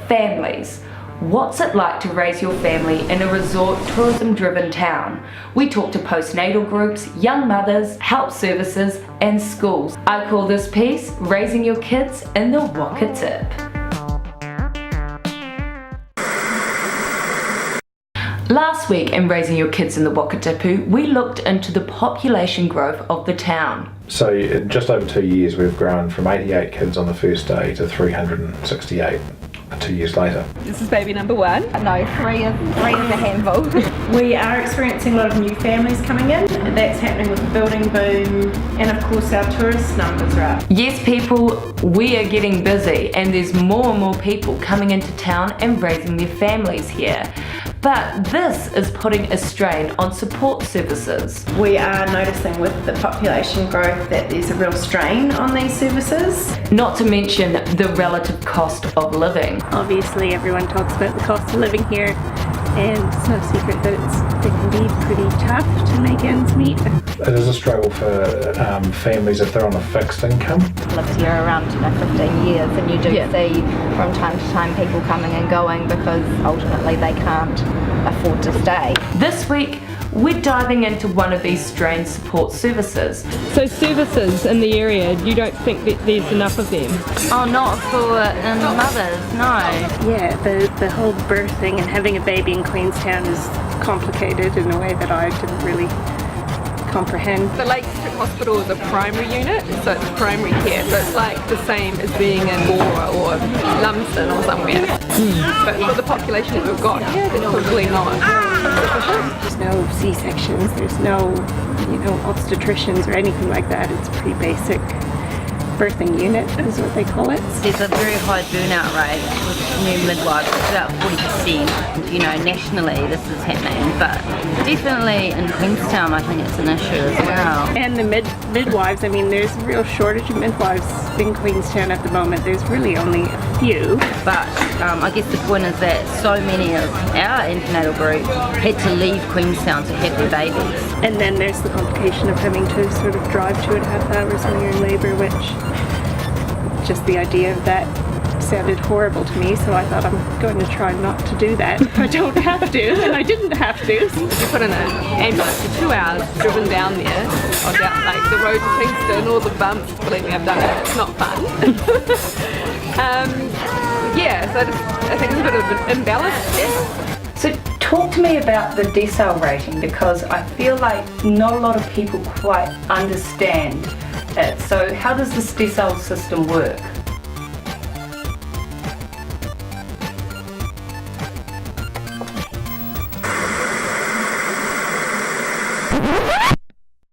Families. What's it like to raise your family in a resort tourism-driven town? We talk to postnatal groups, young mothers, help services and schools. I call this piece Raising Your Kids in the Wakatipu. Last week in Raising Your Kids in the Wakatipu, we looked into the population growth of the town. So in just over 2 years we've grown from 88 kids on the first day to 368 2 years later. This is baby number one. No, three is a handful. We are experiencing a lot of new families coming in. That's happening with the building boom, and of course our tourist numbers are up. Yes people, we are getting busy and there's more and more people coming into town and raising their families here. But this is putting a strain on support services. We are noticing with the population growth that there's a real strain on these services. Not to mention the relative cost of living. Obviously everyone talks about the cost of living here, and it's no secret that it can be pretty tough to make ends meet. It is a struggle for families if they're on a fixed income. Lived here around 15 years, and you do see from time to time people coming and going because ultimately they can't afford to stay. This week, we're diving into one of these strained support services. So services in the area, you don't think that there's enough of them? Oh, not for mothers, no. Yeah, the whole birthing and having a baby in Queenstown is complicated in a way that I didn't really comprehend. The Lake District Hospital is a primary unit, so it's primary care, so it's like the same as being in Bora or Lumsden or somewhere. But for the population that we've got here, they're probably not sufficient. There's no C-sections, there's no, obstetricians or anything like that. It's pretty basic birthing unit is what they call it. There's a very high burnout rate with new midwives. It's about 40%. Nationally this is happening, but definitely in Queenstown I think it's an issue as well. And the midwives, there's a real shortage of midwives in Queenstown at the moment. There's really only a few. But I guess the point is that so many of our antenatal group had to leave Queenstown to have their babies. And then there's the complication of having to sort of drive 2.5 hours when you're in labour, which just the idea of that sounded horrible to me, so I thought I'm going to try not to do that if I don't have to, and I didn't have to. You put in an ambulance for 2 hours, driven down there, or down like the road to Kingston, all the bumps, believe me I've done it, it's not fun. So I think there's a bit of an imbalance there. So talk to me about the decile rating, because I feel like not a lot of people quite understand it. So how does this decile system work?